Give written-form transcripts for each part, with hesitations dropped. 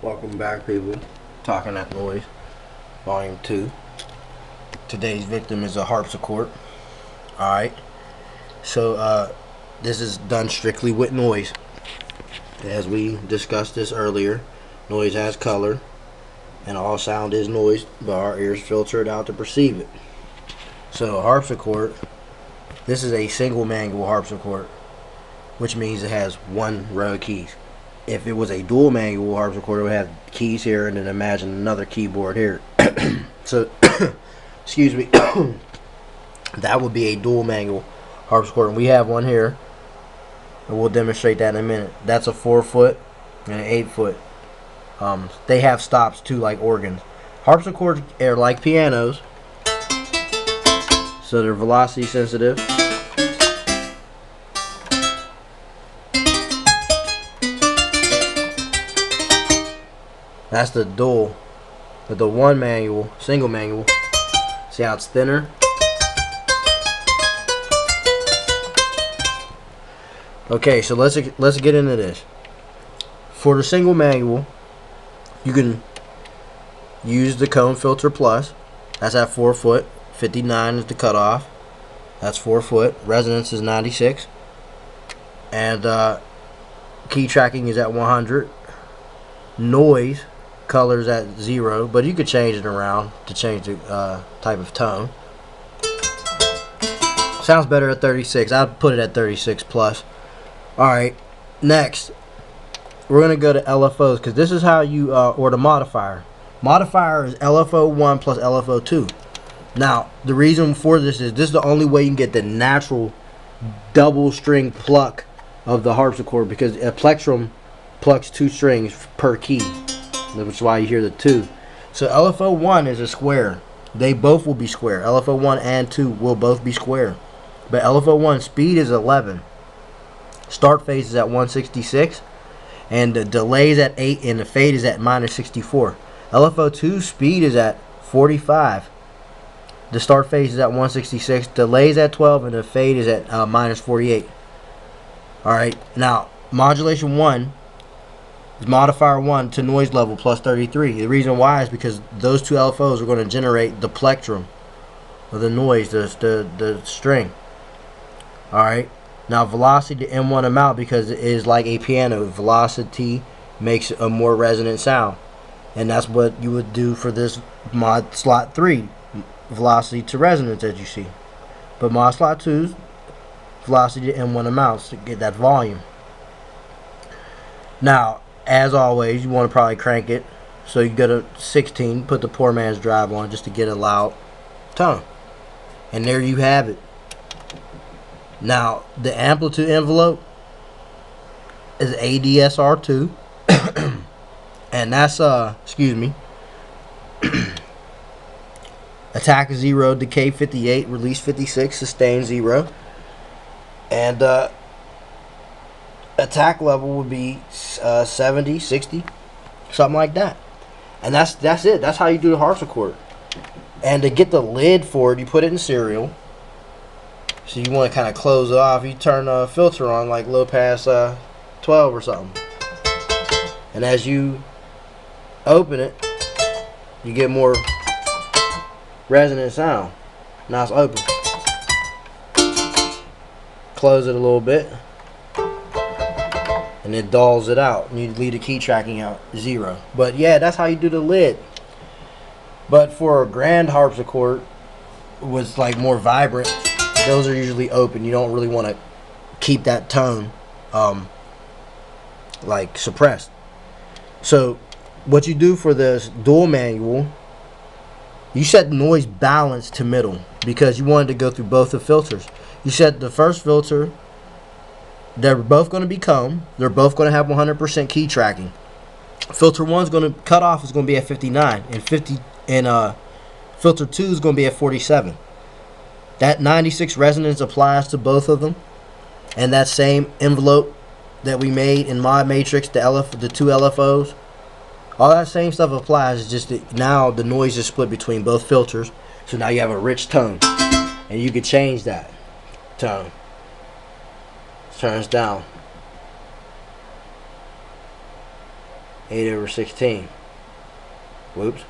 Welcome back, people. Talking That Noise, Volume 2. Today's victim is a harpsichord. Alright. So, this is done strictly with noise. As we discussed this earlier, noise has color, and all sound is noise, but our ears filter it out to perceive it. So, a harpsichord, this is a single manual harpsichord, which means it has one row of keys. If it was a dual manual harpsichord, it would have keys here, and then imagine another keyboard here. So, excuse me, that would be a dual manual harpsichord, and we have one here, and we'll demonstrate that in a minute. That's a 4-foot and an 8-foot. They have stops too, like organs. Harpsichords are like pianos, so they're velocity sensitive. That's the dual. But the one manual, single manual, see how it's thinner? Okay, so let's get into this. For the single manual, you can use the cone filter plus. That's at 4 foot. 59 is the cutoff. That's 4 foot. Resonance is 96. And key tracking is at 100. Noise colors at 0, but you could change it around to change the type of tone. Sounds better at 36. I'd put it at 36 plus. Alright, next we're gonna go to LFOs, because this is how you or the modifier. Modifier is LFO1 plus LFO2. Now the reason for this is the only way you can get the natural double string pluck of the harpsichord, because a plectrum plucks 2 strings per key, which is why you hear the 2. So LFO1 is a square. They both will be square. LFO1 and 2 will both be square. But LFO1 speed is 11. Start phase is at 166. And the delay is at 8, and the fade is at minus 64. LFO2 speed is at 45. The start phase is at 166. Delay is at 12, and the fade is at minus 48. Alright, now modulation 1 is modifier 1 to noise level plus 33. The reason why is because those two LFOs are going to generate the plectrum of the noise, the string. Alright, now velocity to M1 amount, because it is like a piano. Velocity makes a more resonant sound, and that's what you would do for this mod slot 3, velocity to resonance, as you see. But mod slot 2's velocity to M1 amounts to get that volume. Now, as always, you want to probably crank it, so you go to 16, put the poor man's drive on just to get a loud tone. And there you have it. Now, the amplitude envelope is ADSR2. And that's, excuse me, attack 0, decay 58, release 56, sustain 0. And attack level would be 70, 60, something like that. And that's it. That's how you do the harpsichord. And to get the lid for it, you put it in serial. So you want to kind of close it off. You turn the filter on like low pass 12 or something. And as you open it, you get more resonant sound. Now it's open. Close it a little bit, and it dulls it out, and you leave the key tracking out 0. But yeah, that's how you do the lid. But for a grand harpsichord was like more vibrant, those are usually open. You don't really want to keep that tone like suppressed. So what you do for this dual manual, you set noise balance to middle, because you wanted to go through both the filters. You set the first filter, they're both going to be cone. They're both going to have 100% key tracking. Filter 1's going to cut off is going to be at 59, and filter 2 is going to be at 47. That 96 resonance applies to both of them, and that same envelope that we made in Mod Matrix, the 2 LFOs, all that same stuff applies. It's just that now the noise is split between both filters, so now you have a rich tone, and you can change that tone. Turns down. 8/16. Whoops.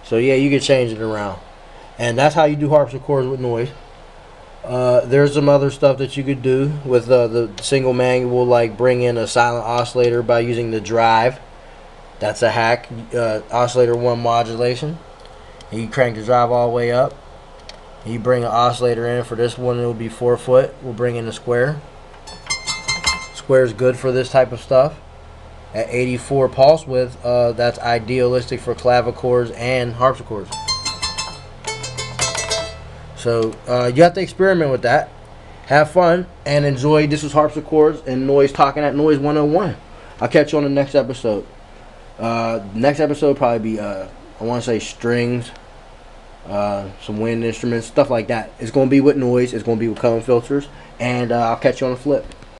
So yeah, you can change it around. And that's how you do harpsichords with noise. There's some other stuff that you could do with the single manual, like bring in a silent oscillator by using the drive. That's a hack. Oscillator 1 modulation. And you crank the drive all the way up. You bring an oscillator in. For this one, it'll be 4 foot. We'll bring in a square. Square is good for this type of stuff. At 84 pulse width, that's idealistic for clavichords and harpsichords. So you have to experiment with that. Have fun and enjoy. This was Harpsichords and Noise Talking at Noise 101. I'll catch you on the next episode. Next episode will probably be, I want to say strings, some wind instruments, stuff like that. It's going to be with noise. It's going to be with cone filters. And I'll catch you on the flip.